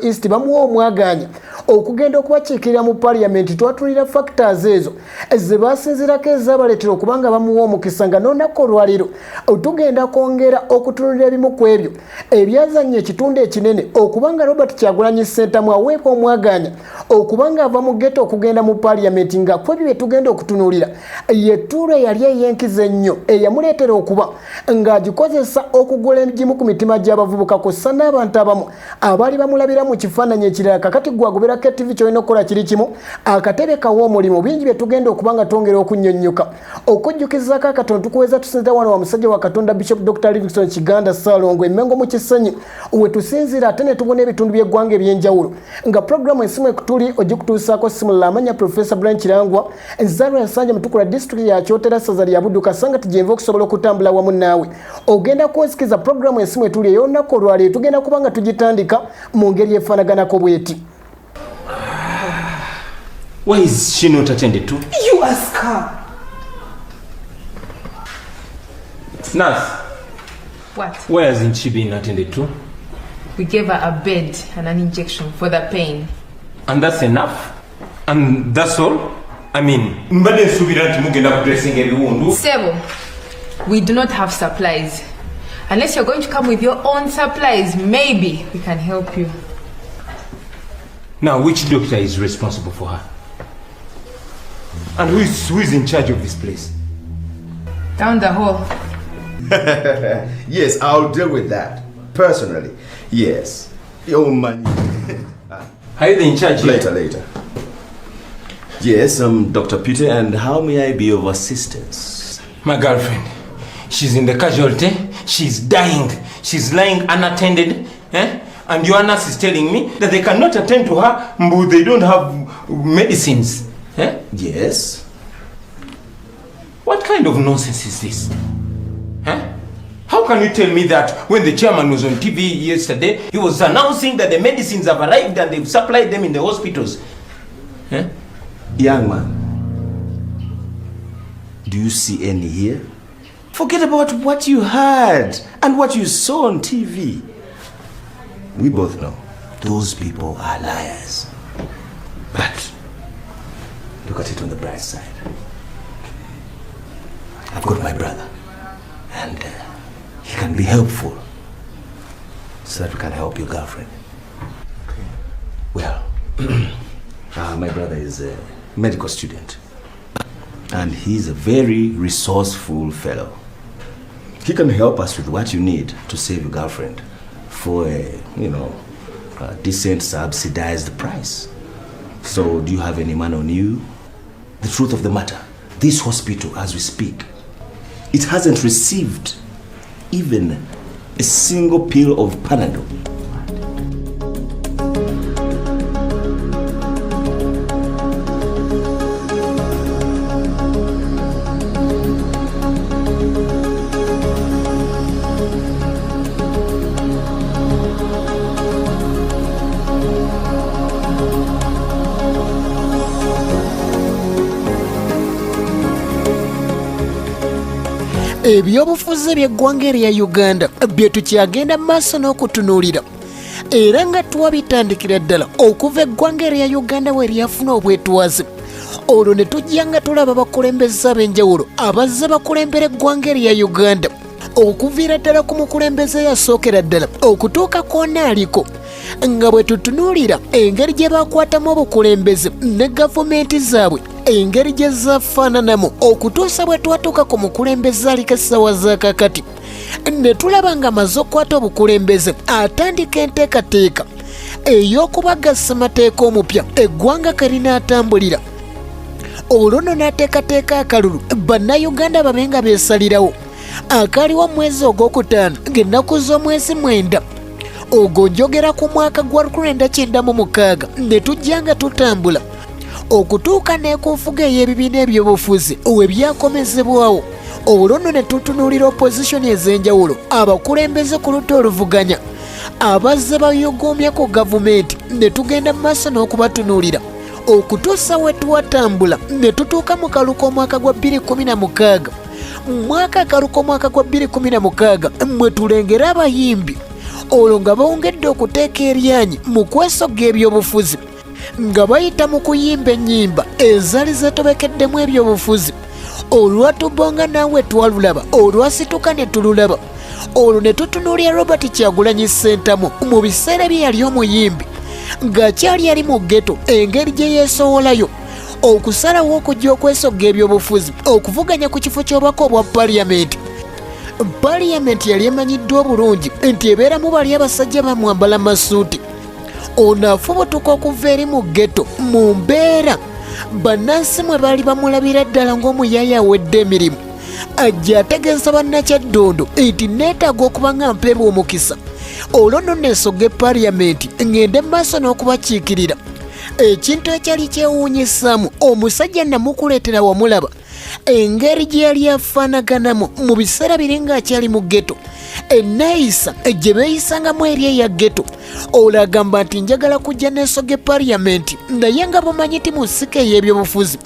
East bamuwa omwaganya okugenda okubakiikirira mu Parliament twatulira factors ezo zebasinzirako ezabaleetera okubanga bamuwa omukisa nga n'olunaku olwaleero tugenda kwongera okutunulira ebimu ku ebyo ebyazannya ekitundu ekinene okubanga Robert Kyagulanyi Ssentamu aweebwa omwaganya okubanga ava mu ghetto okugenda mu Parliament nga kwebyo bye tugenda okutunulira yettuula yali eyenkiza ennyo eyamuleetera okuba ng'agikozesa okugula egimu ku mitima gy'abavubuka kw'ossa n'abantu abamu abaali bamulabira mu kifaananyi ekirala kakati gwagobera TV kyolina okukola kiri kimu akatebe kawo omulimu bingi bye tugenda okubanga twongera okunnyonnyoka okujjukizako akatono tukuweza tusinzira wano wa musajja wa Katonda Bishop Dr. Livingstone Kiganda Salongo Emmengo mu Kisenyi we tusinzira ate ne tubona ebitundu by'eggwanga eby'enjawulo nga programu esimu ekutuli ogikutuusaako simu lamanya Professor Brian Kirangwa Nzarwa Nsanja Mutukula district ya Kyotera Sazali ya Budduka sanga tujenva okusobola okutambula wamu naawe ogenda kunsikiza programu esimu etuli ey'olunaku olwaleero tugenda kubanga tugitandika mu ngeri efaanaganako bweti. Why is she not attended to? You ask her. Nurse. What? Why hasn't she been attended to? We gave her a bed and an injection for the pain. And that's enough? And that's all? I mean, Sebo, we do not have supplies. Unless you're going to come with your own supplies, maybe we can help you. Now, which doctor is responsible for her? And who is in charge of this place? Down the hall. Yes, I'll deal with that. Personally. Yes. Oh, man. Are you in charge here? Later. Yes, Dr. Peter, and how may I be of assistance? My girlfriend. She's in the casualty. She's dying. She's lying unattended. And your nurse is telling me that they cannot attend to her, but they don't have medicines. Yes. What kind of nonsense is this? How can you tell me that when the chairman was on TV yesterday, he was announcing that the medicines have arrived and they've supplied them in the hospitals? Young man, do you see any here? Forget about what you heard and what you saw on TV. We both know those people are liars. But look at it on the bright side. I've got my brother, and he can be helpful so that we can help your girlfriend. Okay. Well, my brother is a medical student, and he's a very resourceful fellow. He can help us with what you need to save your girlfriend for a decent subsidized price. So, do you have any money on you? The truth of the matter, this hospital, as we speak, it hasn't received even a single pill of Panadol. Ebyobufuzi by'eggwanga erya Uganda bye tukyagenda maaso n'okutunuulira era nga twabitandikira ddala okuva eggwanga erya Uganda we lyafuna obwetwaze olwo ne tujja nga tulaba abakulembeze ab'enjawulo abazze bakulembera eggwanga erya Uganda okuviira ddala ku mukulembeze yasookera ddala okutuuka koonaaliko nga bwe tutunuulira engeri gye bakwatamu obukulembeze ne gavumenti zaabwe engeri gye zafaananamu okutuusa bwe twatuuka ku mukulembeze aliko essaawa zaakakati ne tulaba nga amaze okukwata obukulembeze atandika enteekateeka ey'okubagasa mateeka omupya eggwanga ke linaatambulira olwo nno n'ateekateeka akalulu bannayuganda babe nga beesalirawo akaliwo mwezi ogwokutaano ng'ennaku z'omwezi 9 ogwo njogera ku mwaka gwa 1996 ne tujja nga tutambula okutuuka n'ekuufuga ey'ebibiina ebyobufuzi we byakomezebwawo olwo nno ne tutunuulira opozisoni ez'enjawulo abakulembeze ku ludda oluvuganya abazze bayogoomya ku gavumenti ne tugenda mu maaso n'okubatunuulira okutuusa we twatambula ne tutuuka mu kaluka omwaka gwa 2016 mu mwaka akaluka omwaka gwa 2016 mwe tulengera abayimbi olwo nga bongedde okuteeka eryanyi mu kwesogga ebyobufuzi nga bayita mu kuyimba ennyimba ezaali zetobekeddemu ebyobufuzi. Olwatubonga naawe twalulaba, olwasituka ne tululaba. Olwo ne tutunuulya Robert Kyagulanyi Ssentamu mu biseera bye yali omuyimbi ng'akyali ali mu ghetto, engeri gye yeesowolayo okusalawo okujja okwesogga ebyobufuzi okuvuganya ku kifo ky'obubaka obwa Parliamentary. Parliamentary yali emanyiddwa obulungi nti ebeeramu bali abasajja bamwambala masuuti. Ono afubutuka okuva eri mu ghetto mu mbeera bannansi mwe baali bamulabira ddala ng'omuyaaye awedde emirimu, ajja ategeeza bannakyaddondo nti neetaaga okuba nga mpeebwa omukisa olwo nno neesogga Parliament ngende mu maaso n'okubakiikirira. Ekintu ekyali kyewuunyisaamu omusajja namukuleetera wamulaba engeri gye yali afaanaganamu mu biseera biri ng'akyali mu ghetto, enneeyisa gye beeyisangamu eri eya ghetto. Olwo agamba nti njagala kujja neesogge Parliament, naye nga bumanyi ti mu nsika ey'ebyobufuzi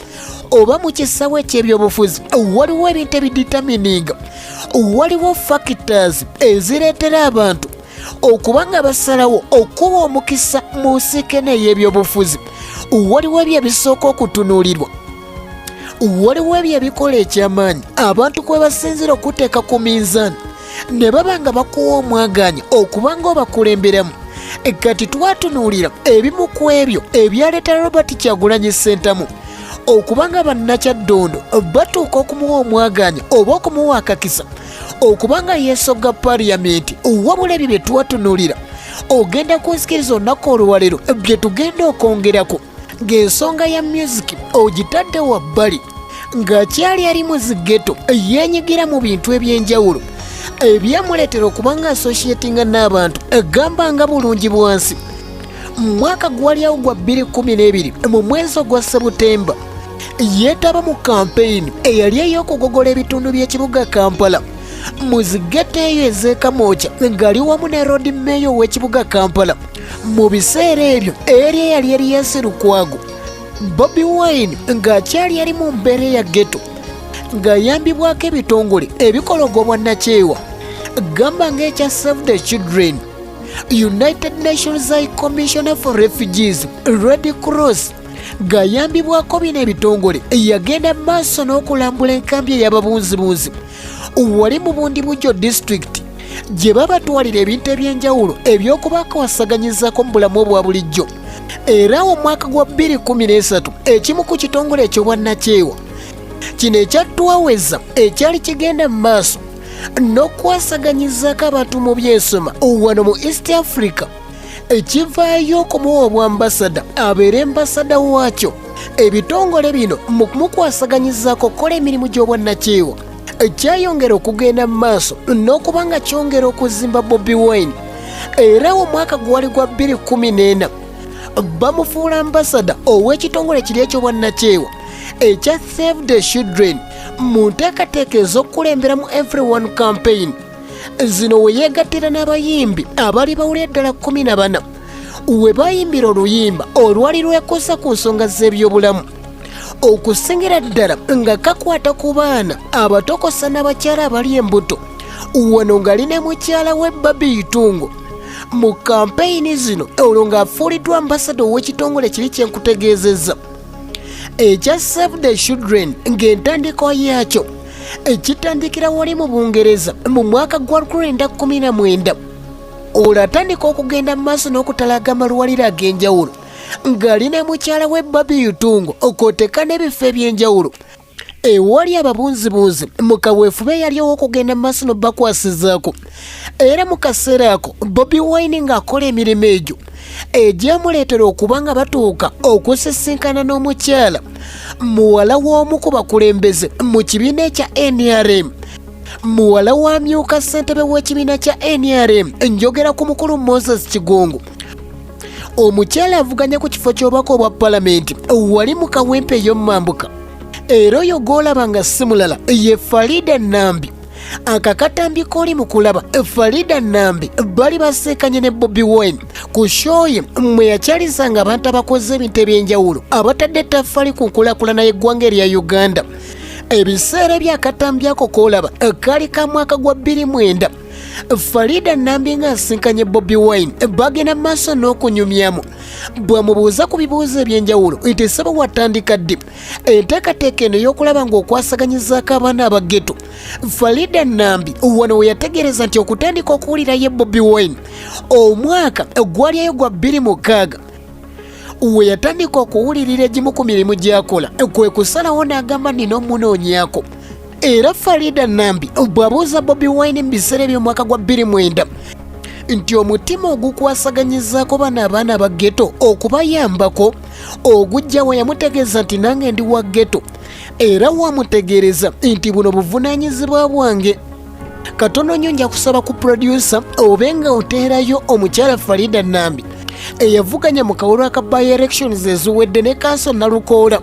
oba mu kisaawe eky'ebyobufuzi waliwo ebintu ebiditamininga, waliwo factors ezireetera abantu okuba nga basalawo okuba omukisa mu nsika ey'ebyobufuzi. Waliwo ebyo ebisooka okutunuulirwa, waliwo ebyo ebikola ekyamaanyi abantu kwe basinzira okuteeka ku minzaani ne baba nga bakuwa omwagaanya okuba nga obakulemberamu. Kati twatunuulira ebimu ku ebyo ebyaleeta Robert Kyagulanyi Ssentamu okuba nga bannakyaddondo batuuka okumuwa omwagaanya oba okumuwa akakisa okuba nga yeesogga Parliament. Wabula ebyo bye twatunuulira ogenda kunsikiriza olunaku olwaleero bye tugenda okwongerako, ng'ensonga ya music ogitadde wabbali ng'akyali ali mu zigeto yeenyigira mu bintu eby'enjawulo ebyamuleetera okuba nga associatinga n'abantu egamba nga bulungi bwansi. Mu mwaka gwaliawo gwa 2012 mu mwezi ogwa Sebutemba yeetaba mu kampeyini eyali ey'okugogola ebitundu by'ekibuga Kampala mu zigeto eyo ez'Ekamooca ng'ali wamu ne road mayor w'ekibuga Kampala. Mu biseera ebyo eri eyali Erias Lukwago, Bobi Wine ng'akyali ali mu mbeera ya ghetto ng'ayambibwako ebitongole ebikola obwannakyewa gamba ng'ekya Save the Children, United Nations High Commissioner for Refugees, Red Cross, ng'ayambibwako bino ebitongole yagenda maaso n'okulambula enkambi ey'ababunzibuzi wali mu Bundibugyo district gye babatwalira ebintu eby'enjawulo eby'okubakawasaganyizako mu bulamu obwa bulijjo. Era omwaka gwa 2013 ekimu ku kitongole eky'obwannakyewa kino ekyattwaweza ekyali kigenda mu maaso n'okwasaganyizaako abantu mu byensoma wano mu East Africa ekivaayo okumuwa obwambasada abeere embasada waakyo. Ebitongole bino mu kumukwasaganyizaako okukola emirimu gy'obwannakyewa kyayongera okugenda mu maaso n'okuba nga kyongera okuzimba Bobi Wine. Era omwaka gwali gwa 2014 bamufuula ambasada ow'ekitongole kiri eky'obwannakyewa ekya Save the Children mu nteekateeka ez'okukulemberamu Everyone campaign. Zino we yeegattira n'abayimbi abaali bawulira ddala 14 we bayimbira oluyimba olwali lwekuusa ku nsonga z'ebyobulamu okusingira ddala nga kakwata ku baana abatokosa n'abakyala abali embuto. Wano ng'ali ne mukyala we Bobi Itungo mu kampeyini zino olwo ng'afuuliddwa ambasada ow'ekitongole kiri kyenkutegeezezza ekya Save the Children ng'entandikwa yaakyo ekitandikira wali mu Bungereza mu mwaka gwa 2019. Olwo atandika okugenda mu maaso n'okutalaga amalwaliro ag'enjawulo ng'ali ne mukyala we Bobi Itungo okwoteeka n'ebifo eby'enjawulo ewali ababunzibuzi mu kaweefube yaliwo okugenda mu maaso n'obakwasizaako. Era mu kaseera ako Bobi Wine ng'akola emirimu egyo egyamuleetera okuba nga batuuka okusisinkana n'omukyala muwala w'omu ku bakulembeze mu kibiina ekya NRM, muwala wa myuka ssentebe w'ekibiina kya NRM, njogera ku mukulu Moses Kigongo. Omukyala avuganya ku kifo ky'obubaka obwa Parliament wali mu kawempe ey'omumambuka. Era oyo gw'olaba nga si mulala ye Farida Nambi. Akakatambi k'oli mu kulaba Farida Nambi bali baseekanye ne Bobi Wine ku show ye mwe yakyalizanga abantu abakoze ebintu eby'enjawulo abatadde ettaffaali ku nkulaakulana y'eggwanga erya Uganda. Ebiseera ebyakatambi ako k'olaba kaali ka mwaka gwa 2009 Farida Nambi nga asinkanye Bobi Wine bagenda maaso n'okunyumyamu bw'amubuuza ku bibuuzo eby'enjawulo nti ssebo watandika ddi enteekateeka eno y'okulaba ng'okwasaganyizaako abaana abageto. Farida Nambi wano we yategeereza nti okutandika okuwulira ye Bobi Wine omwaka gwaliyo gwa 2006 we yatandika okuwulirira egimu ku mirimu gy'akola kwe kusalawo n'agamba nina omunoonyaako. Era Farida Nambi bw'abuuza Bobi Wine mu biseera by'omwaka gwa 2009 nti omutima ogukwasaganyizaako bano abaana ba ghetto okubayambako ogujja we yamutegeeza nti nange ndi wa ghetto era wamutegeereza nti buno buvunaanyizibwa bwange. Katono nnyo nja kusaba ku producer obenga oteerayo omukyala Farida Nambi eyavuganya mu kawolo aka by-elections eziwedde ne kanso Nalukoola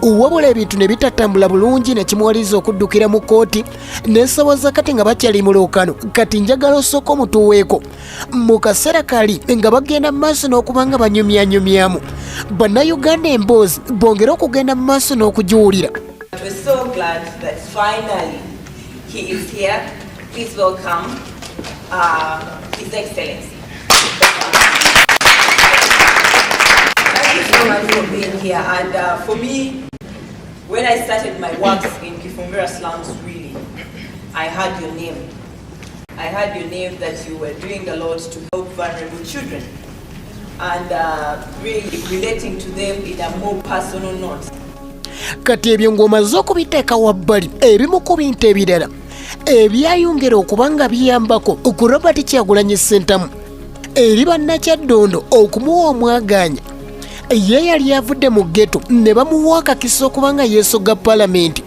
wabula ebintu ne bitatambula bulungi ne kimuwaliza okuddukira mu kooti n'esoboza kati nga bakyali mu lookano. Kati njagala osooka omutuweeko mu kaseera kali nga bagenda mu maaso n'okuba nga banyumyanyumyamu bannayuganda emboozi bongere okugenda mu maaso n'okugiwulira. We're so glad that finally he is here. Please welcome His Excellency. Thank you so much for being here. And for me, when I started my works in Kifumbira slums, really, I heard your name. I heard your name that you were doing a lot to help vulnerable children and really relating to them in a more personal note. Kati ebyo ng'omaze okubiteeka wabbali ebimu ku bintu ebirala ebyayongera okuba nga biyambako ku Robert Kyagulanyi Ssentamu eri bannakyaddondo okumuwa omwaganya ye yali avudde mu ghetto ne bamuwa akakisa okuba nga yeesoga Parliamentary.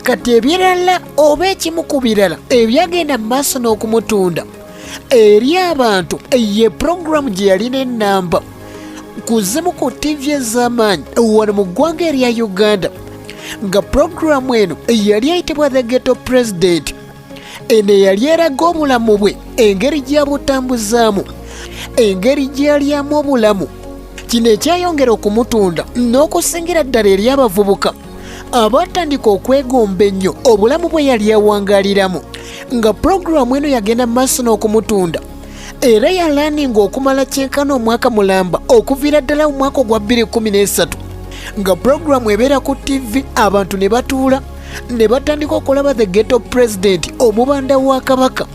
Kati ebirala oba ekimu ku birala ebyagenda mu maaso n'okumutunda eri abantu ye programu gye yalina ennamba kuzimu ku TV ez'amaanyi wano mu ggwanga erya Uganda nga programu eno yali ayitibwa The Ghetto President. Eno yali eraga obulamu bwe engeri gy'abutambuzaamu engeri gy'alyamu obulamu. Kino ekyayongera okumutunda n'okusingira ddala eri abavubuka abatandika okwegomba ennyo obulamu bwe yali awangaaliramu nga programu eno yagenda mu maaso n'okumutunda era yalaninga okumala kyenkana omwaka mulamba okuviira ddala mu mwaka ogwa 2013 nga programu ebeera ku TV abantu ne batuula ne batandika okulaba The Ghetto President omubanda wa Kabaka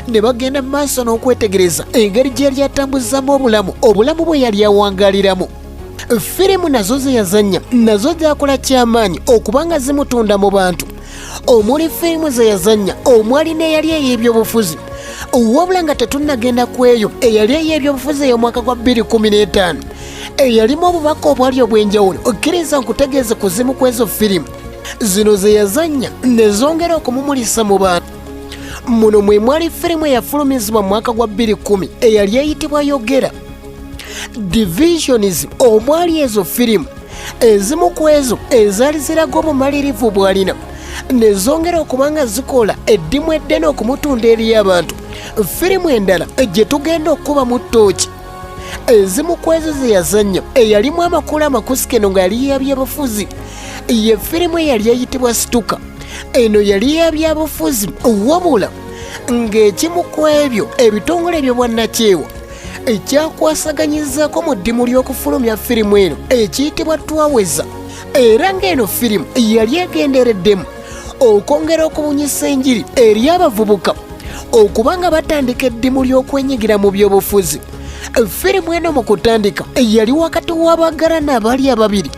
ne bagenda mu maaso n'okwetegereza engeri gye yali atambuzaamu obulamu bwe yali awangaaliramu. Firimu nazo ze yazannya nazo zakola kyamaanyi okubanga zimutunda mu bantu omuli firimu ze yazannya omwali n'eyali ey'ebyobufuzi wabula nga tetunnagenda ku eyo eyali ey'ebyobufuzi ey'omwaka gwa 2015 eyalimu obubaka obwali obw'enjawulo okkiriza nkutegeeze ku zimu ku ezo firimu zino ze yazannya ne zongera okumumulisa mu bantu. Muno mwe mwali firimu eyafulumizibwa mu mwaka gwa 2010 eyali eyitibwa Yogera. Divisions omwali ezo firimu ezimu ku ezo ezaali ziraga obumalirivu bw'alina ne zongera okuba nga zikola eddimu eddene okumutunda eri abantu. Firimu endala gye tugenda okuba mu ttooki ezimu ku ezo ze yazannya eyalimu amakulu amakusikeno nga yali yabyabufuzi ye firimu eyali eyitibwa Situka. Eno yali yabyabufuzi wabula ng'ekimu ku ebyo ebitongole by'obwannakyewa ekyakwasaganyizzaako mu ddimu ly'okufulumya firimu eno ekiyitibwa Twaweza era ng'eno firimu yali egendereddemu okwongera okubunyisa enjiri eri abavubuka okuba nga batandika eddimu ly'okwenyigira mu byobufuzi. Firimu eno mu kutandika yali wakati w'abagalana abaali ababiri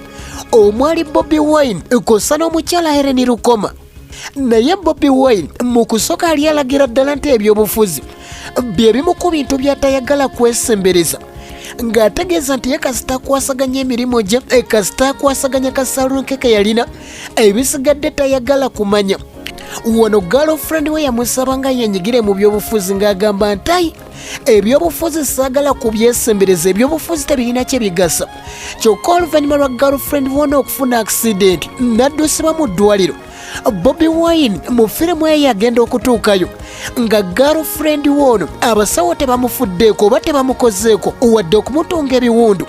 omwali Bobi Wine kosa n'omukyala Helen Rukoma. Naye Bobi Wine mu kusooka yali alagira ddala nti ebyobufuzi bye bimu ku bintu by'atayagala kwesembereza ng'ategeeza nti ye kasita akwasaganya emirimu gye kasita akwasaganya kasalunke ke yalina ebisigadde tayagala kumanya. Wano girlfriend we yamusaba nga yenyigire mu byobufuzi ng'agamba nti ebyobufuzi saagala kubyesembereza ebyobufuzi tebirina kye bigasa. Kyokka oluvannyuma lwa girlfriend wona okufuna accident n'addusibwa mu ddwaliro Bobi Wine mu firimu eyo yagenda okutuukayo nga girlfriend wono abasawo tebamufuddeeko oba tebamukozeeko wadde okumutunga ebiwundu.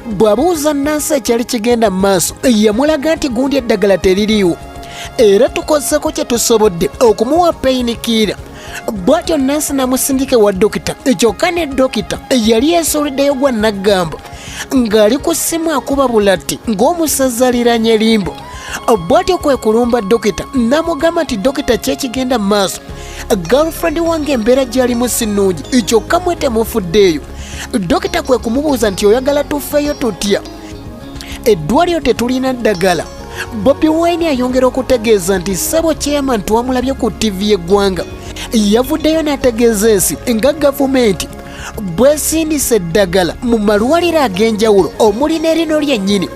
Bw'abuuza Nansi ekyali kigenda mu maaso yamulaga nti gundi eddagala teririiwo era tukozeko kye tusobodde okumuwa painkiller bw'atyo nansi namusindike wa dokita kyokka ne dokita yali esoliddeyo gwa naggamba ng'ali ku ssimu akuba bulatti ng'omusaza aliranye limbo. Bw'atyo kwe kulumba dokita namugamba nti dokita kyekigenda mu maaso, girlfriend wange embeera gy'alimu si nnungi kyokka mwe temufuddeeyo. Dokita kwe kumubuuza nti oyagala tufeeyo tutya, eddwaliro tetulina ddagala. Bobi Wine ayongera okutegeeza nti ssebo chairman twamulabye ku TV y'eggwanga yavuddeyo n'ategeeza ensi nga gavumenti bwesindisa eddagala mu malwaliro ag'enjawulo omuli n'erino lyennyini.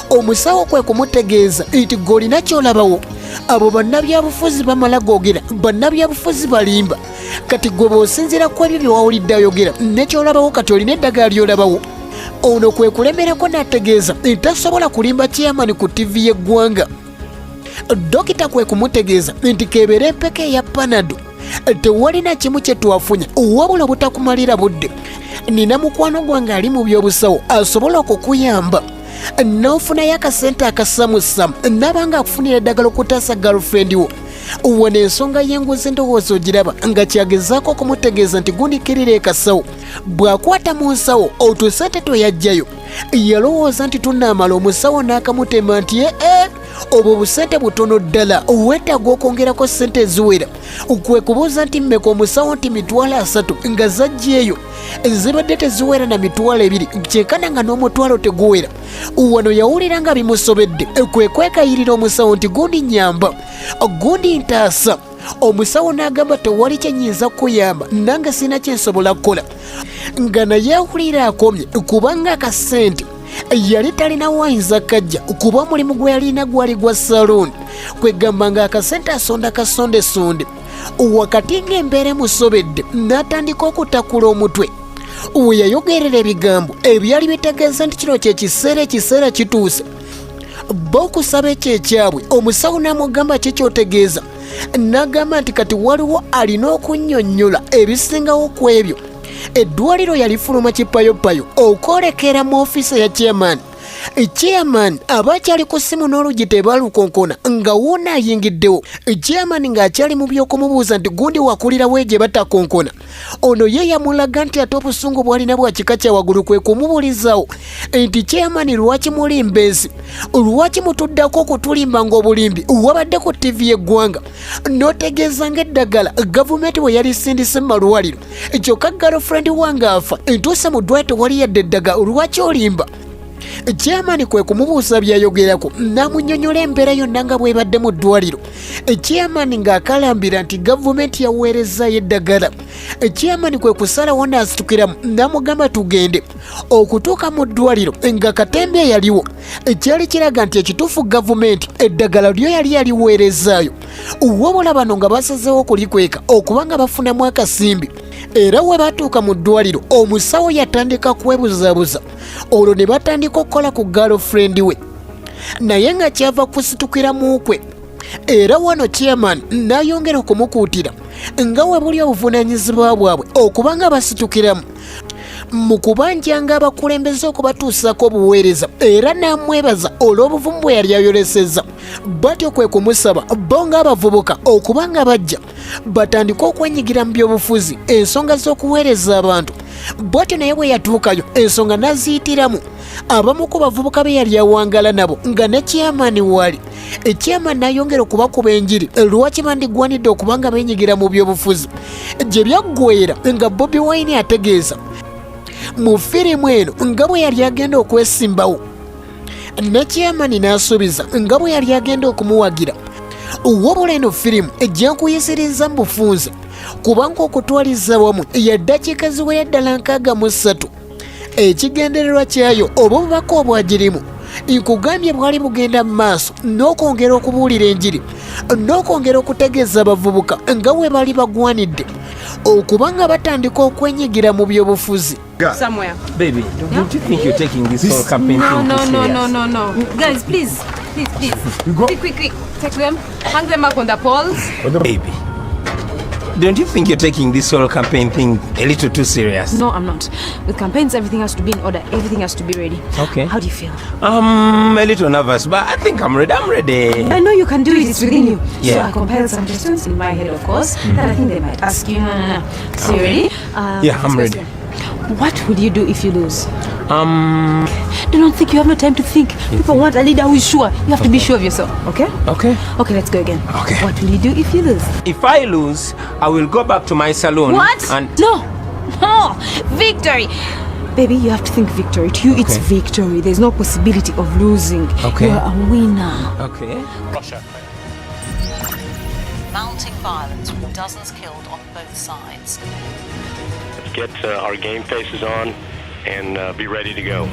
Omusawo kwe kumutegeeza nti gw'olina ky'olabawo, abo bannabyabufuzi bamala googera, bannabyabufuzi balimba, kati gwe bw'osinziira ku ebyo bye wawulidde ayogera ne ky'olabawo kati olina eddagala ly'olabawo. Ono kwe kulemerako n'ategeeza ntasobola kulimba chairman ku TV y'eggwanga. Dokita kwe kumutegeeza nti kebeera empeke eya panado, tewalina kimu kye twafunya wabula obutakumalira budde. Nina mukwano gwange ali mu by'obusawo asobola okukuyamba n'ofunayo akasente akasamusamu nabanga akufunira eddagala okutaasa girlfriend wo. Wano ensonga y'enguzi ndowooza ogiraba nga kyagezaako okumutegeeza nti gundikirira ekasawo, bw'akwata mu nsawo otusente tweyajjayo. Yalowooza nti tunaamala, omusawo n'akamutema nti obwo busente butono ddala, weetaaga okwongerako ssente eziwera. Kwe kubuuza nti mmeka, omusawo nti $300 nga zajjeeyo zibadde teziwera na $200, kyekana nga n'omutwalo teguwera. Wano yawulira nga bimusobedde, kwe kwekayirira omusawo nti gundi nyamba, gundi ntaasa. Omusawo n'agamba tewali kyenyinza kuyamba, nange sina kyensobola kukola. Nga naye awulira akomye kubanga akasente yali talina wayinza kajja kuba omulimu gwe yalina gwali gwa saloon, kwegamba nga akasente asonda kasonde-sonde. Wakati ng'embeera emusobedde n'atandika okutakula omutwe. We yayogerera ebigambo ebyali bitegeeza nti kino ekiseera kituuse. Bo okusaba ekyekyabwe, omusawo n'amugamba kikyotegeeza. N'agamba nti kati waliwo alina okunnyonnyola ebisingawo ku ebyo. Eddwaliro yalifuluma kipayopayo okwolekera mu ofiisi ya chairman. Chairman abakyali ku ssimu n'oluggi tebalukonkona nga wuuna ayingiddewo. Chairman ng'akyali mu by'okumubuuza nti gundi wakulirawo gye batakonkona. Ono ye yamulaga nti ate obusungu bw'alina bwa kika kya waggulu, kwe kumubuulizaawo nti chairman lwaki mulimba ensi, lwaki mutuddako okutulimba ng'obulimbi wabadde ku TV y'eggwanga, n'otegeeza ng'eddagala gavumenti bwe yalisindise mu malwaliro, kyokka girlfriend wange afa ntuuse mu ddwaliro tewali yadde eddagala, lwaki olimba? Chairman kwe kumubuuza byayogerako n'amunnyonnyola embeera yonna nga bw'ebadde mu ddwaliro. Chairman ng'akalambira nti gavumenti yaweerezaayo eddagala. Chairman kwe kusalawo n'asitukiramu n'amugamba tugende. Okutuuka mu ddwaliro nga katembe yaliwo, kyali kiraga nti ekituufu gavumenti eddagala lyo yali yaliweerezaayo, wabula bano nga basazeewo okulikweka okubanga bafunamu akasimbi. Era we batuuka mu ddwaliro, omusawo yatandika kwebuzaabuza. Olwo ne batandika okukola ku girlfriend we, naye nga kyava kusitukiramu kwe. Era wano chairman n'ayongera okumukuutira nga we buli obuvunaanyizibwa bwabwe okubanga basitukiramu mu kubanjanga abakulembeze okubatuusako obuweereza, era n'amwebaza olw'obuvumu bwe yali ayolesezza. Batyo kwe kumusaba bo ng'abavubuka okubanga bajja batandika okwenyigira mu by'obufuzi, ensonga z'okuweereza abantu. Bwatyo naye bwe yatuukayo ensonga n'aziyitiramu. Abamu ku bavubuka be yali awangala nabo nga ne chairman wali. Chairman n'ayongera okubakuba enjiri lwaki bandigwanidde okubanga beenyigira mu by'obufuzi, gye byaggweera nga Bobi Wine ategeeza mu firimu eno nga bwe yali agenda okwesimbawo. Ne chairman n'asuubiza nga bwe yali agenda okumuwagira. Wabula eno firimu ejja nkuyisiriza mu bufunze kubanga okutwaliza wamu ya ddakiika ziwera ddala 63. Ekigendererwa kyayo oba obubaka obwagirimu nkugambye bwali bugenda mu maaso n'okwongera okubuulira enjiri, n'okwongera okutegeeza abavubuka nga we bali bagwanidde okubanga batandika okwenyigira mu by'obufuzi. Somewhere. Baby, don't you think you're taking this whole campaign thing too serious? No. Guys, please. Quick. Take them. Hang them up on the poles. Baby, Don't you think you're taking this whole campaign thing a little too serious? No, I'm not. With campaigns, everything has to be in order. Everything has to be ready. Okay. How do you feel? A little nervous, but I think I'm ready. I'm ready. I know you can do it. It's within you. Yeah. So I compiled some questions in my head, of course, that I think they might ask you. So you ready? Yeah, I'm ready. What would you do if you lose? Do not think. You have no time to think. People want a leader who is sure. You have to be sure of yourself, okay? Okay. Okay, let's go again. Okay. What will you do if you lose? If I lose, I will go back to my salon. What? And No. No. Victory. Baby, you have to think victory. To you, it's victory. There's no possibility of losing. Okay. You're a winner. Okay. Mounting violence with dozens killed on both sides. Let's get our game faces on and be ready to go.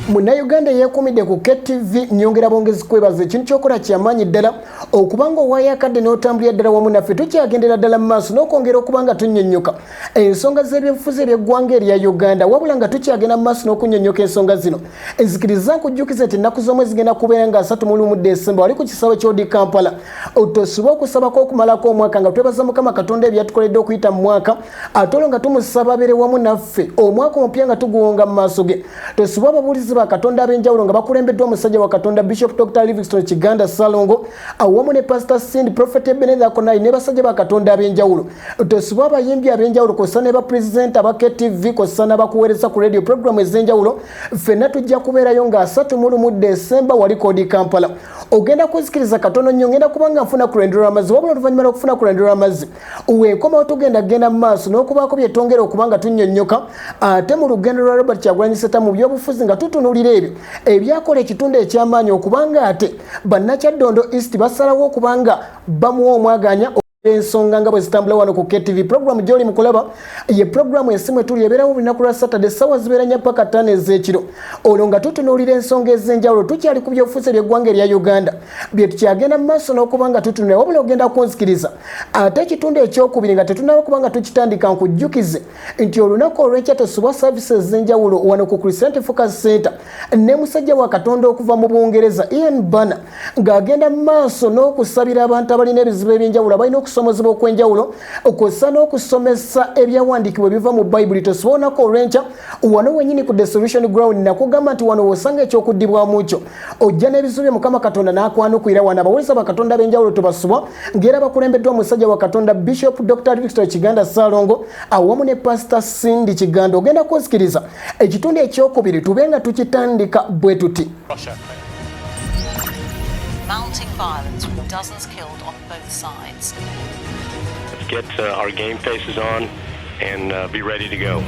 Munnayuganda yeekumidde ku KTV nyongera bongezi kwebaza ekintu kyokola kyamaanyi ddala okubanga owaayo akadde n'otambulira ddala wamu naffe tukyagendera ddala mu maaso n'okwongera okuba nga tunnyonnyoka ensonga z'ebyobufuzi eby'eggwanga erya Uganda wabula nga tukyagenda mu maaso n'okunnyonnyoka ensonga zino nzikiriza nkujjukiza nti ennaku z'omwezi zigenda kubeera nga 31 Desemba wali ku kisaawe ky'odi Kampala otosobwa okusabako okumalako omwaka nga twebaza Mukama Katonda ebyatukoledde okuyita mu mwaka ate olwo nga tumusaba abeere wamu naffe omwaka omupya nga tuguwonga mu maaso ge tosobwa ababuulizi ba Katonda ab'enjawulo nga bakulembeddwa omusajja wa Katonda Bishop Dr. Livingstone Kiganda Salongo awamu ne Pastor Cindy Prophet Ebenezer Konai ne basajja ba Katonda ab'enjawulo tosobwa abayimbi ab'enjawulo kosa ne ba president aba KTV kosa n'abakuweereza ku radio program ez'enjawulo ffenna tujja kubeerayo nga 31 Desemba wali kodi Kampala ogenda kuzikiriza katono nnyo ngenda kubanga nfuna kulendera amazzi wabula oluvannyuma lw'okufuna kulendera amazzi weekomawo tugenda genda mu maaso n'okubaako bye twongera okubanga tunnyonnyoka ate mu lugendo lwa Robert Kyagulanyi Ssentamu mu byobufuzi nga tutunuulira ebyo ebyakola ekitundu eky'amaanyi okubanga ate Bannakyaddondo East basalawo okubanga bamuwa omwaganya ensonga nga bwe zitambula wano ku KTV program gy'oli mu kulaba ye program ensimu etuli ebeerawo olunaku lwa Saturday ssaawa zibeera nnya paka 5 ez'ekiro olwo nga tutunuulira ensonga ez'enjawulo tukyali ku byobufuzi eby'eggwanga erya Uganda bye tukyagenda mu maaso n'okuba nga tutunulira wabula ogenda kunzikiriza ate ekitundu ekyokubiri nga tetunaba kuba nga tukitandika nkujjukize nti olunaku olw'enkya tosobwa services ez'enjawulo wano ku Christian Focus Center ne musajja wa Katonda okuva mu Bungereza Ian Banner ng'agenda mu maaso n'okusabira abantu abalina ebizibu eby'enjawulo abalina okusomozebwa okwenjawulo okussa n'okusomesa ebyawandiikibwa biva mu Bayibuli tosobwa olunaku olw'enkya wano wennyini ku The Solution Ground nakugamba nti wano wosanga ekyokuddibwamu kyo ojja n'ebizibu bye Mukama Katonda n'akwanukira wano abawuliza bakatonda ab'enjawulo tubasubwa ng'era bakulembeddwa omusajja wa Katonda Bishop Dr. Livingstone Kiganda Salongo awamu ne Pastor Cindy Kiganda ogenda kuzikiriza ekitundu ekyokubiri tube nga tukitandika bwe tuti Mounting violence with dozens killed on both sides. Let's get our game faces on and be ready to go.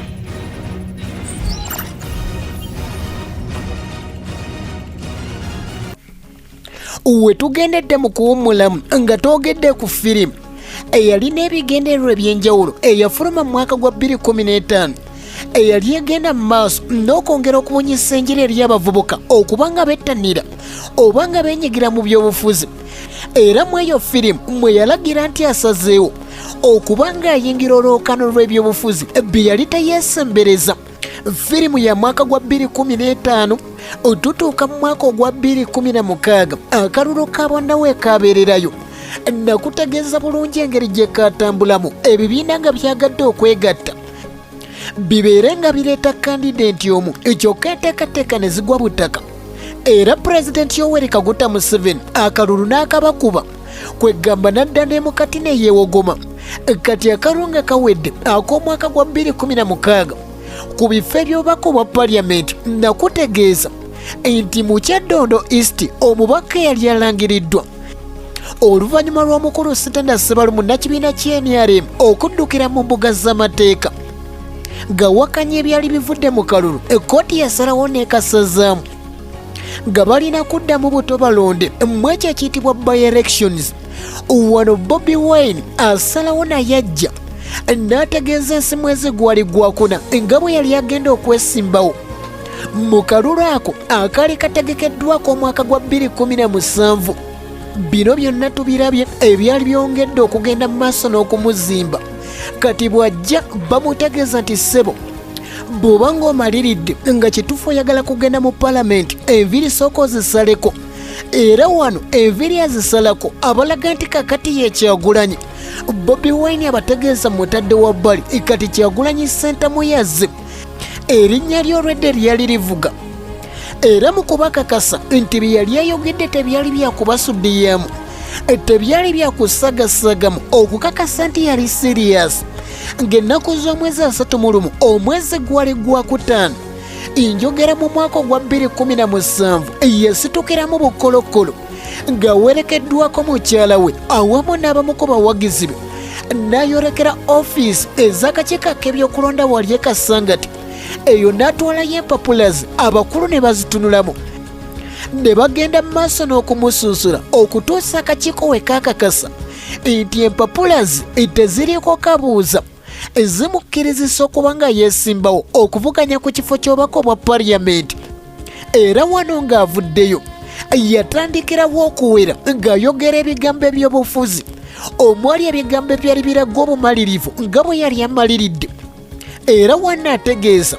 we tugendedde mu kuwummulamu nga twogedde ku firimu eyalina ebigendererwa eby'enjawulo eyafuluma mu mwaka gwa 2015 eyali egenda mu maaso n'okwongera okubunyisa enjiri eri abavubuka okuba nga bettanira oba nga beenyigira mu byobufuzi era mu eyo firimu mwe yalagira nti asazeewo okuba nga ayingira olwokano lw'ebyobufuzi bye yali teyeesembereza firimu ya mwaka gwa 2015 otutuuka mu mwaka ogwa 2016 akalulu ka bonna kabeererayo nakutegeeza bulungi engeri gye katambulamu ebibiina nga byagadde okwegatta bibeere nga bireeta kandidenti omu kyokka enteekateeka ne zigwa butaka era pulezidenti Yoweri Kaguta Museveni akalulu n'akabakuba kwegamba nadda ne mukati ne yeewogoma kati akalulu nga kawedde ak'omwaka gwa 2016 ku bifo eby'obubaka obwa Parliamentary nakutegeeza nti mu Kyaddondo East omubaka yali alangiriddwa oluvannyuma lw'omukulu Sitanda Sebalu munnakibiina ky'NRM okuddukira mu mbuga z'amateeka nga wakanya ebyali bivudde mu kalulu ekkooti yasalawo n'ekasazaamu nga balina kuddamu buto balonde mu ekyo ekiyitibwa by-elections wano Bobi Wine asalawo naye ajja n'ategeeza ensimu ezigwali gwakuna nga bwe yali agenda okwesimbawo mu kalulu ako akaali kategekeddwako omwaka gwa 2017 bino byonna tubirabye ebyali byongedde okugenda mu maaso n'okumuzimba kati bw'ajja bamutegeeza nti ssebo bw'oba ng'omaliridde nga kituufu oyagala kugenda mu Parliament enviiri sooka ozisaleko era wano enviri azisalako abalaga nti kakati ye Kyagulanyi. Bobi Wine abategeeza mutadde wa bbali kati Kyagulanyi ssentamu yazze erinnya ly'olwedde lyali livuga era mu kubakakasa nti bye yali ayogedde tebyali byakubasuddiyamu tebyali byakusagasagamu okukakasa nti yali sirias ng'ennaku z'omwezi 31 omwezi gwali gwakutaano njogera mu mwaka gwa 2017 yasitukiramu bukolokolo ng'awerekeddwako mukyala we awamu n'abamu ku bawagizi be n'ayorekera ofiisi ez'akakiiko ak'ebyokulonda wali e Kasangati. Eyo n'atwalayo empapula ze abakulu ne bazitunulamu ne bagenda mu maaso n'okumusunsula okutuusa akakiiko we kaakakasa nti empapula ze teziriiko kabuuza zimukkirizisa okuba nga yeesimbawo okuvuganya ku kifo ky'obubaka obwa Parliamentary. Era wano ng'avuddeyo yatandikirawo okuwera ng'ayogera ebigambo eby'obufuzi omwali ebigambo ebyali biraga obumalirivu nga bwe yali amaliridde. Era wano ategeeza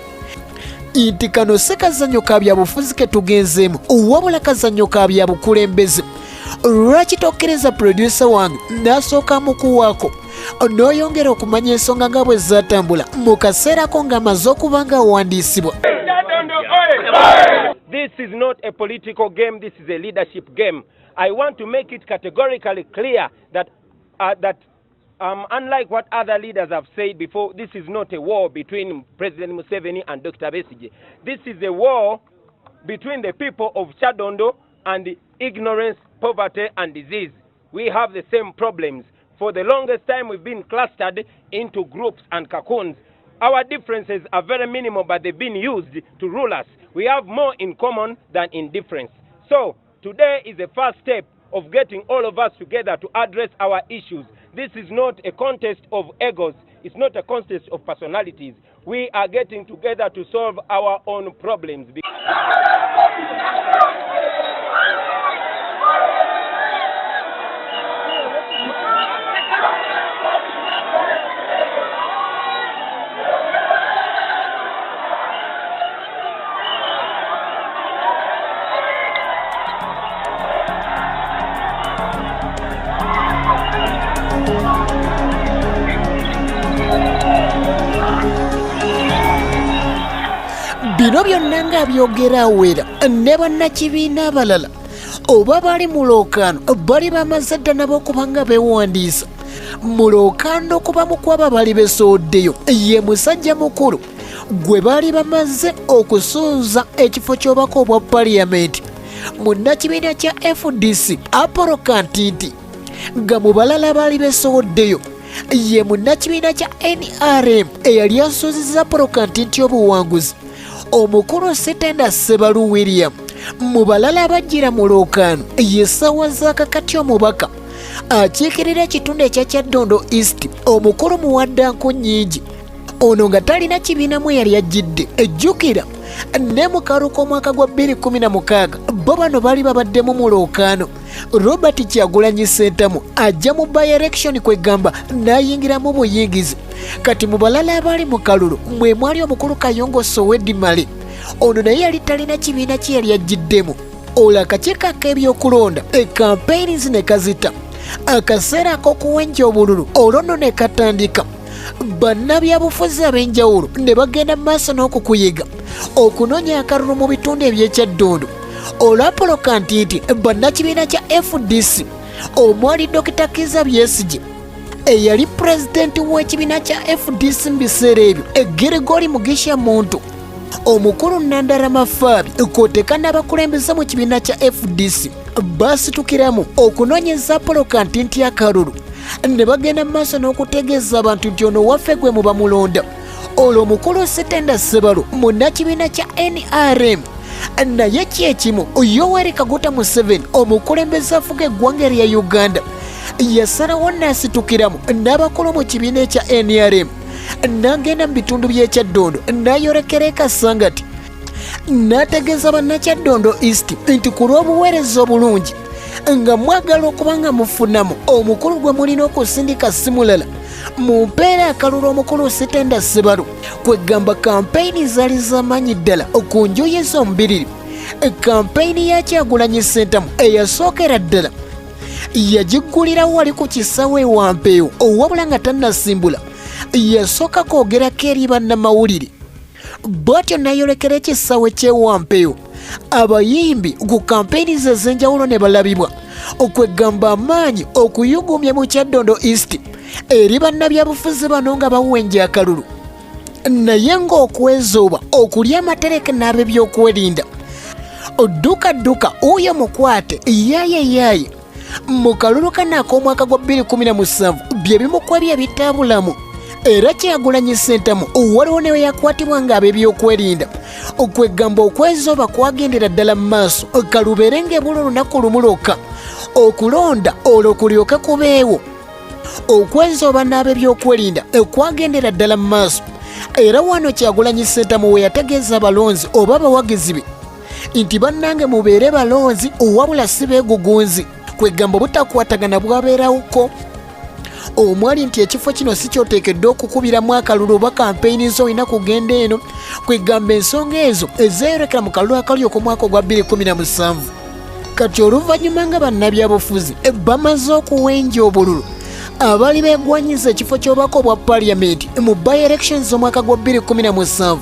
nti kano si kazannyo ka byabufuzi ke tugenzeemu wabula kazannyo ka byabukulembeze. Lwaki tokkiriza producer wange n'asooka mukuwaako n'oyongera okumanya ensonga nga bwe zaatambula mu kaseera ko ng'amaze okuba ng'awandiisibwa. This is not a political game, this is a leadership game. I want to make it categorically clear that unlike what other leaders have said before, this is not a war between President Museveni and Dr. Besigye. This is a war between the people of Kyadondo and ignorance, poverty and disease. We have the same problems. For the longest time we've been clustered into groups and cocoons. Our differences are very minimal, but they've been used to rule us. We have more in common than in difference. So today is the first step of getting all of us together to address our issues. This is not a contest of egos. It's not a contest of personalities. We are getting together to solve our own problems. Bino byonna nga byogera awera ne bannakibiina abalala oba bali mu lookaano bali bamaze dda nabo okuba nga beewandiisa mu lookaano okubamu kwaba bali besooddeyo ye musajja mukulu gwe bali bamaze okusuuza ekifo ky'obubaka obwa Parliament munnakibiina kya FDC Apollo Kantiti nga mu balala bali besooddeyo ye munnakibiina kya NRM eyali asuuzizza Apollo Kantiti obuwanguzi omukulu Sitenda Ssebalu William. Mu balala abajjira mu lookaano ye ssaawa z'akakati omubaka akiikirira ekitundu ekya Kyadondo East omukulu Muwaddanku Nnyingi ono nga talina kibiinamu yali ajjidde ejjukira ne mu karuka omwaka gwa 2016 bo bano bali babaddemu mu lookaano Robert Kyagulanyi Ssentamu ajja mu by-election kwegamba n'ayingiramu buyingizi. Kati mu balala abali mu kalulu mwe mwali omukulu Kayongo Sowedi Male ono naye yali talina kibiina kye yali ajjiddemu. Olwo akakiiko ak'ebyokulonda campaigns ne kazita akaseera ak'okuwenja obululu olwo nno ne katandika. Bannabyabufuzi ab'enjawulo ne bagenda mu maaso n'okukuyiga okunoonya akalulu mu bitundu eby'Ekyadondo. Olwo Apollo Kantiti bannakibiina kya FDC omwali Dr. Kizza Besigye eyali pulezidenti w'ekibiina kya FDC mu biseera ebyo Gregory Mugisha Muntu omukulu Nandarama Fabi kwoteeka n'abakulembeze mu kibiina kya FDC baasitukiramu okunoonyeza Apollo Kantiti akalulu ne bagenda mu maaso n'okutegeeza abantu nti ono waffe gwe muba mulonda. Olwo omukulu Sitenda Ssebalu munnakibiina kya NRM naye kyekimu Yoweri Kaguta Museveni omukulembeze afuga eggwanga erya Uganda yasalawo n'asitukiramu n'abakulu mu kibiina ekya NRM n'agenda mu bitundu by'Ekyadondo n'ayorekera e Kasangati n'ategeeza bannakyadondo East nti ku lw'obuweereza obulungi nga mwagala okuba nga mufunamu omukulu gwe mulina okusindika si mulala mu mpeera akalulu omukulu Sitenda Ssebalu kwegamba kampeyini zaali z'amaanyi ddala ku njuyi z'omubiriri kampeyini ya Kyagulanyi Ssentamu eyasookera ddala yagiggulira wali ku kisawe Wampeewo wabula nga tannasimbula yasooka kwogerako eri bannamawulire bw'atyo n'ayolekera ekisawe ky'e Wampeewo abayimbi ku kampeyini ze ez'enjawulo ne balabibwa okwegamba amaanyi okuyugumya mu Kyaddondo East eri bannabyabufuzi bano nga bawenja akalulu naye ng'okwezooba okulya amatereke n'ab'ebyokwerinda dduka oyo mukwate yaaye mu kalulu kano ak'omwaka gwa 2017 bye bimukwebya bitabulamu era Kyagulanyi Ssentamu waliwo ne we yakwatibwa ng'ab'ebyokwerinda okwegamba okwezooba kwagendera ddala mu maaso kalubere ng'ebula olunaku lumu lwokka okulonda olwo kulyoke kubeewo okwezooba n'ab'ebyokwerinda kwagendera ddala mu maaso era wano Kyagulanyi Ssentamu we yategeeza abalonzi oba abawagizi be nti bannange mubeere balonzi wabula si beegugunzi kwegamba butakwatagana bwabeerawoko omwali nti ekifo kino si kyoteekeddwa okukubiramu akalulu oba kampeyini zo olina kugenda eno kwegamba ensonga ezo ezeeyolekera mu kalulu akali ok'omwaka ogwa 2017 kati oluvannyuma nga bannabyabufuzi bamaze okuwenja obululu abali beegwanyiza ekifo ky'obubaka obwa Parliamentary mu by-elections omwaka gwa 2017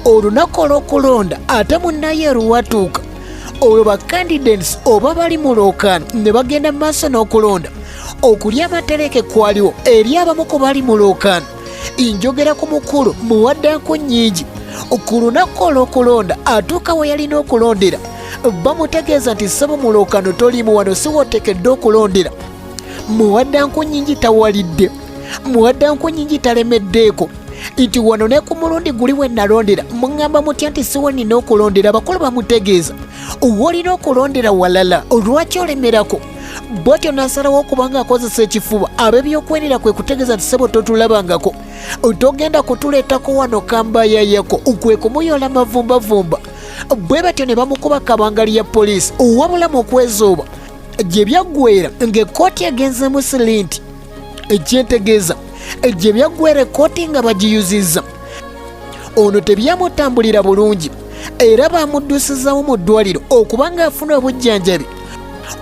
olunaku olw'okulonda ate munnaye luwatuuka olwo bacandidates oba bali mu lwokaano ne bagenda mu maaso n'okulonda okulya amatereke kwaliwo eri abamu ku bali mu lwokaano njogera ku mukulu muwaddanku nnyingi ku lunaku olw'okulonda atuuka we yalina okulondera bamutegeeza nti ssebo mu lwokaano toliimu wano si wooteekeddwa okulondera muwaddanku nnyingi tawalidde muwaddanku nnyingi talemeddeeko nti wano ne ku mulundi guli we nalondera muŋŋamba mutya nti si wenina okulondera abakulu bamutegeeza wolina okulondera walala lwaki olemerako bw'atyo n'asalawo okubanga akozesa ekifuba ab'ebyokwerinda kwe kutegeeza nti ssebo totulabangako togenda kutuleetako wano kambayayako kwe kumuyoola mavumbavumba bwe batyo ne bamukuba kabangali ya poliisi wabula mu kwezooba gye byaggweera ng'ekkooti egenzeemu sirinti ekyentegeeza gye byaggweera ekkooti nga bagiyuzizza ono tebyamutambulira bulungi era bamuddusizamu mu ddwaliro okubanga afuna obujjanjabi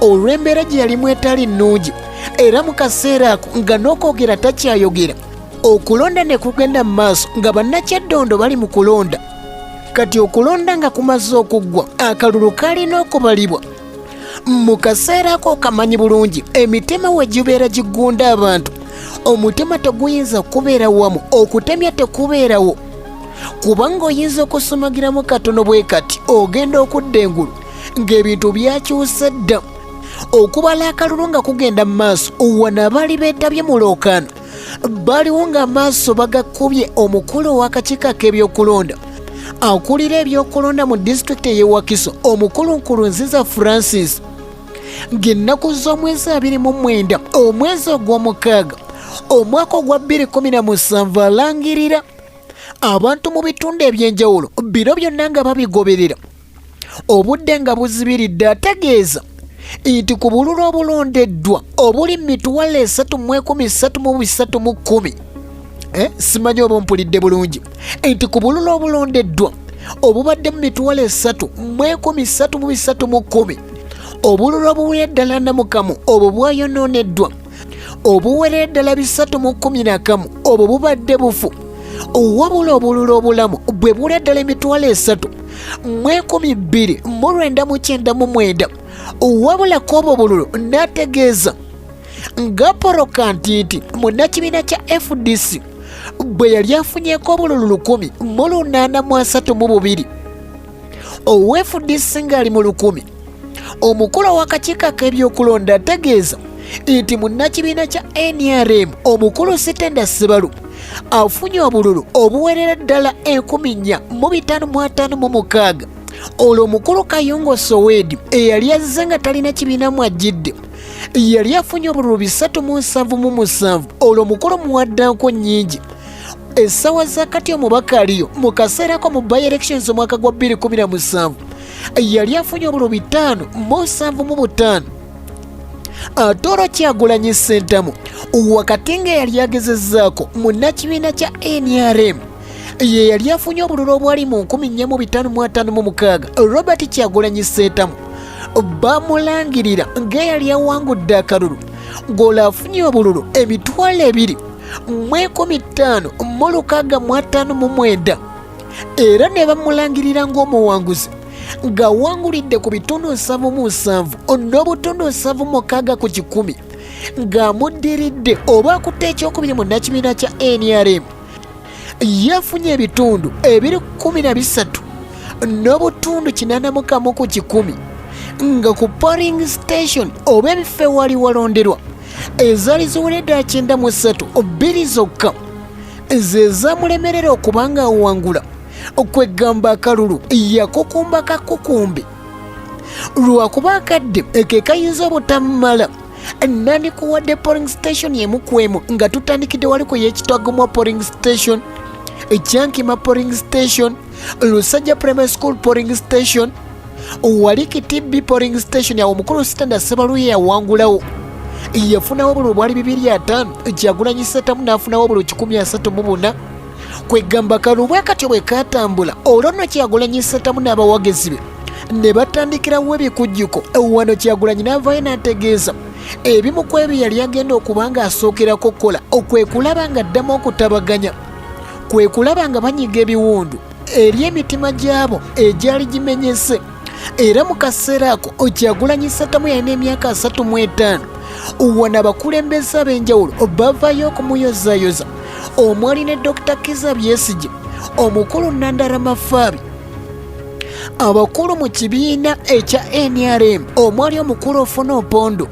olw'embeera gye yalimu etali nnungi era mu kaseera ako nga n'okwogera takyayogera okulonda ne kugenda mu maaso nga bannakyaddondo bali mu kulonda kati okulonda nga kumaze okuggwa akalulu kalina okubalibwa mu kaseera ako okamanyi bulungi emitima we gibeera giggunda abantu omutima teguyinza kubeera wamu okutemya tekubeerawo kubanga oyinza okusumagiramu katono bwe kati ogenda okudda engulu ng'ebintu byakyuse dda okubala akalulu nga kugenda mu maaso wano abaali beetabye mu lwokaano baaliwo ng'amaaso bagakubye omukulu ow'akakiiko ak'ebyokulonda akulira ebyokulonda mu disitulikiti ey'e Wakiso omukulu Nkurunziza Francis ng'ennaku z'omwezi 29 omwezi ogw'omukaaga omwaka ogwa 2017 alangirira abantu mu bitundu eby'enjawulo biro byonna nga babigoberera obudde nga buzibiridde ategeeza nti ku bululu obulondeddwa obuli mituwale 3,310 simanyi oba mpulidde bulungi nti ku bululu obulondeddwa obubadde mu mituwale 3,310 obululu obuwera eddala namukamu obwo bwayonooneddwa obuwera eddala 311 obwo bubadde bufu wabula obululu obulamu bwe bula eddala emitwalo 3,299 wabula kw'obwo obululu n'ategeeza nga porokanti nti munnakibiina kya FDC bwe yali afunyeko obululu 1,832 owa FDC ng'ali mu 1,000 omukulu w'akakiiko ak'ebyokulonda ategeeza nti munnakibiina kya NRM omukulu Sitenda Sibalu afunye obululu obuwerera ddala 4,556 olwo omukulu Kayongo Sowedi eyali azze nga talina kibiina mwajjidde yali afunye obululu 377 olwo omukulu Muwaddanko Nnyingi essaawa zakati omubaka aliyo mu kaseerako mu by-elections omwaka gwa 2017 yali afunye obululu 575 ate olwo Kyagulanyi Ssentamu wakati nga yali agezezzaako munnakibiina kya NRM ye yali afunye obululu obwali mu 1456 Robert Kyagulanyi Ssentamu bamulangirira ng'eyali awangudde akalulu ng'olwo afunye obululu 2,215,659 era ne bamulangirira ng'omuwanguzi ng'awangulidde ku bitundu 7.7 n'obutundu 7.6 ku 100 ng'amuddiridde oba akutte ekyokubiri mu nnakibiina kya NRM yafunye ebitundu 13 n'obutundu 81 ku 100 nga ku polling station oba ebifo ewali walonderwa ezaali ziweredde 93 bbiri zokka ze zaamulemerera okubanga awangula okwegamba akalulu yakukumba kakukumbi lwakuba akadde ke kayinza obutamala nandikuwadde polling station yemu kwemu nga tutandikidde wali ku y'ekitwagomwa polling station ekyankima polling station Lusajja primary school polling station wali Kitibbi polling station awo omukulu Sitanda Ssebaluye yawangulawo yafunawo obululu bwali 205 Kyagulanyi Ssentamu n'afunawo obululu 134 kwegamba akalulu bwe katyo bwe katambula olwo nno Kyagulanyi Ssentamu n'abawagizi be ne batandikirawo ebikujjuko wano Kyagulanyi n'avaayo n'ategeeza ebimu ku ebyo yali agenda okuba nga asookerako kola okwe kulaba nga addamu okutabaganya kwe kulaba nga banyiga ebiwundu eri emitima gy'abo egyali gimenyese era mu kaseera ako Kyagulanyi Ssentamu yalina emyaka 35 wano abakulembeze ab'enjawulo bavaayo okumuyozayoza omwali ne Dr. Kizza Besigye omukulu Nandara Mafaabi abakulu mu kibiina ekya NRM omwali omukulu Ofuna Opondo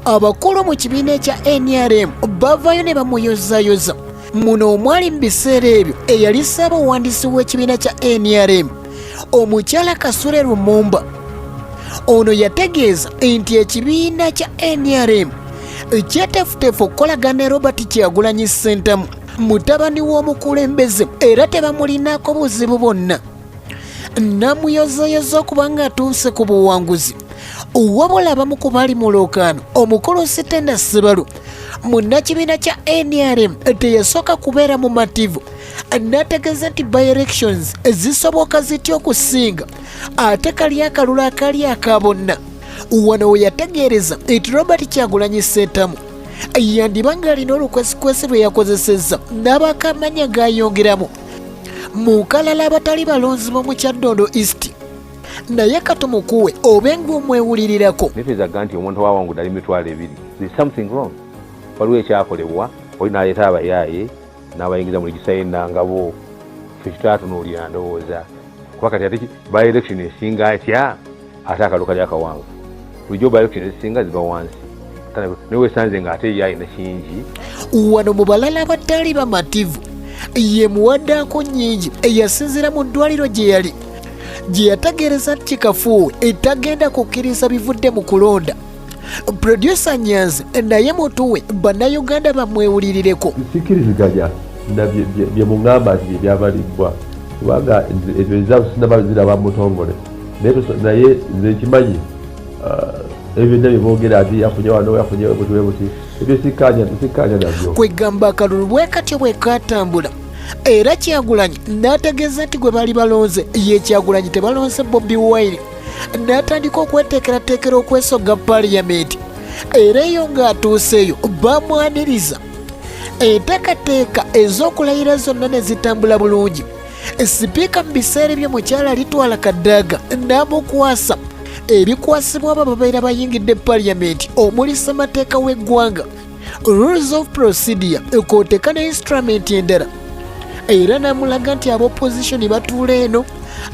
abakulu mu kibiina ekya NRM bavaayo ne bamuyozayoza muno omwali mu biseera ebyo eyali ssaabawandiisi w'ekibiina kya NRM omukyala Kasule Lumumba ono yategeeza nti ekibiina kya NRM kyeteefuteefu okukolagana ne Robert Kyagulanyi Ssentamu mutabani w'omukulembeze era tebamulinako buzibu bwonna namuyozayoza okuba nga atuuse ku buwanguzi wabula abamu ku bali mu lookaano omukulu Sitanda Ssebalu munnakibiina kya NRM teyasooka kubeera mu mativu n'ategeeza nti by-elections zisoboka zitya okusinga ate kali akalulu akali aka bonna wano we yategeereza nti Robert Kyagulanyi Ssentamu yandiba ng'alina olukwesikwesi lwe yakozesezza n'abakamanya g'ayongeramu mu kalala abatali balonzi b'omu Kyaddondo East naye katumukuwe obenga omwewulirirako netezaga nti omuntu awawangudde ali 2,000 there's something wrong waliwo ekyakolebwa oli n'aleeta abayaaye n'abayingiza mu ligisa y'ennangabo ffe kitatunuulira ndowooza kuba kati ate by-election esinga atya ate akalulu kali akawanvu bulijjo by-election ezisinga ziba wansi newe esanze ng'ate ye alina kingi wano mu balala abatali bamativu ye muwaddako nnyingi eyasinzira mu ddwaliro gye yali gye yategeereza nti kikafuuwe etagenda kukkiriza bivudde mu kulonda producer Nyanzi naye mutuwe bannayuganda bamwewulirireko sikkiriziganya bye muŋŋamba nti byebyabalibwa kubanga ebyo ezaabu sinaba ziraba mutongole naye nze nkimanyi ebyo byonna byeboogera nti yafunye wano yafunye buti buti ebyo sikkanya nabyo kwegamba akalulu bwe katyo bwe katambula era Kyagulanyi n'ategeeza nti gwe bali balonze ye Kyagulanyi tebalonze Bobi Wine n'atandika okweteekerateekera okwesoga Parliamentary era eyo ng'atuuseeyo bamwaniriza enteekateeka ez'okulayira zonna ne zitambula bulungi sipiika mu biseera ebyo mukyala alitwala Kadaga n'amukwasa ebikwasibwa abo babeera bayingidde Parliament omuli ssemateeka w'eggwanga rules of procedure kwoteeka ne instrument endala era n'amulaga nti ab'opposition batuula eno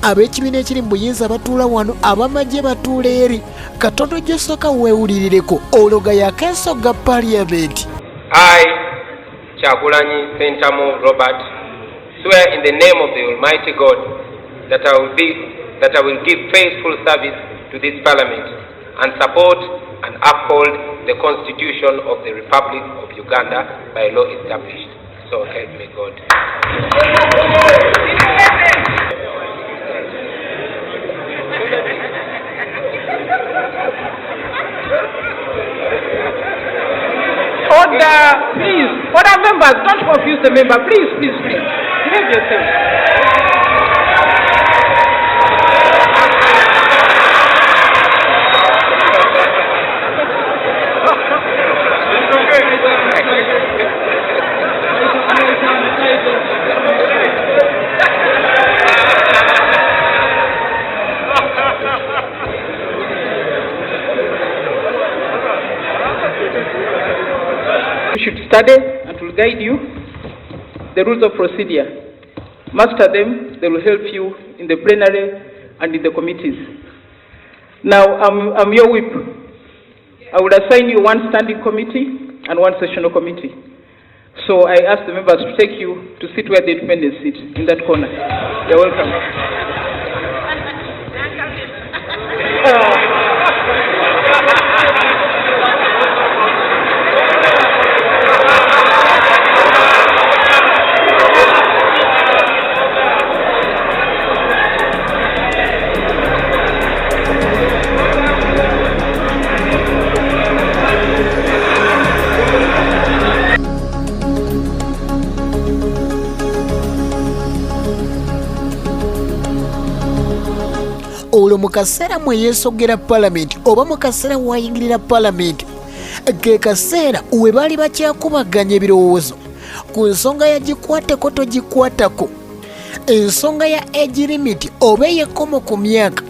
ab'ekibiina ekiri mu buyinza batuula wano abamagye batuula eri katono gy'osooka weewulirireko ologa yakeesoga Parliament. I, Kyagulanyi Ssentamu Robert, swear in the name of the Almighty God that I will give faithful service to this Parliament and support and uphold the Constitution of the Republic of Uganda by law established. So help me God. Order, please. Order, members, don't confuse the member. Please. Behave yourself. You should study and will guide you the rules of procedure. Master them, they will help you in the plenary and in the committees. Now, I'm your whip. I will assign you one standing committee and one sessional committee. So I ask the members to take you to sit where the independents sit, in that corner. You're welcome. olwo mu kaseera mwe yeesogera palamenti oba mu kaseera wayingirira palamenti ke kaseera we baali bakyakubaganya ebirowoozo ku nsonga ya gikwateko togikwatako ensonga ya age limit oba ey'ekkomo ku myaka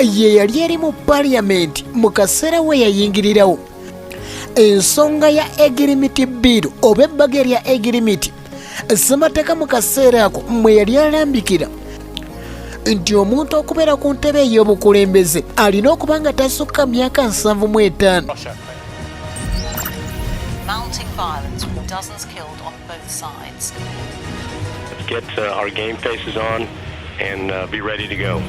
ye yali eri mu Parliament mu kaseera we yayingirirawo ensonga ya age limit bill oba ebbaga erya age limit ssemateeka mu kaseera ako mwe yali alambikira nti omuntu okubeera ku ntebe ey'obukulembeze alina okuba nga tasukka myaka 75. Mounting violence with dozens killed on both sides. Let's get our game faces on and be ready to go.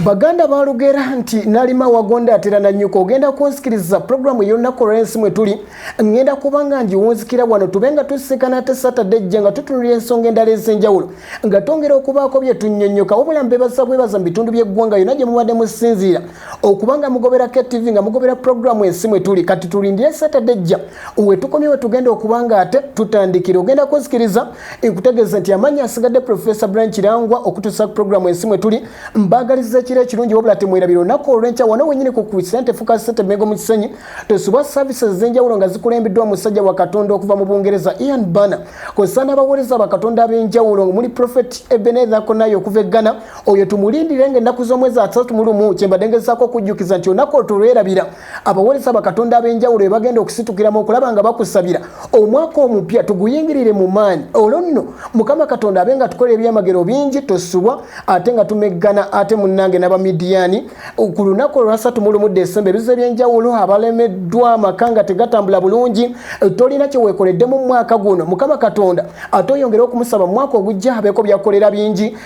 Baganda balugera nti nalima wagonda atera na nyuko ogenda kunsikiriza programu y'olunaku olw'ensi mwe tuli ngenda kubanga njiwunzikira wano tubenga tusikana ate Saturday jenga tutunulira ensonga endala ez'enjawulo nga tongera okubaako bye tunnyonnyoka wabula mbebaza bwebaza mu bitundu by'eggwanga yonna gye mubadde musinziira okubanga mugobera KTV nga mugobera programu ensi mwe tuli kati tulindire Saturday jja we tukomye we tugenda okubanga ate tutandikira ogenda kunsikiriza ekutegeeza nti amannya asigadde Professor Branch Kirangwa okutuusa programu ensi mwe tuli mbagaliza kire kirungi wabula temwerabira olunaku olw'enkya wano wenyini ku Crescent Focus Center Mego mu Kisenyi tosubwa services z'enjawulo nga zikulembeddwa musajja wa Katonda okuva mu Bungereza Ian Bana kosana abaweereza bakatonda ab'enjawulo muli Prophet Ebenezer Konayo okuva e Ghana oyo tumulindire ng'ennaku z'omwezi 31 kyembadde ngezaako okujjukiza nti olunaku olw'erabira abaweereza bakatonda ab'enjawulo be bagenda okusitukiramu okulaba nga bakusabira omwaka omupya tuguyingirire mu maanyi olwo nno Mukama Katonda abenga tukola ebyamagero bingi tosubwa ate nga tumeggana ate munnange n'abamidiyaani ku lunaku olwa 31 Desemba ebizibu ebyenjawulo abalemeddwa amakanga tegatambula bulungi tolina kye weekoledde mu mwaka guno Mukama Katonda ate oyongere okumusaba mu mwaka ogujja abeeko byakolera bingi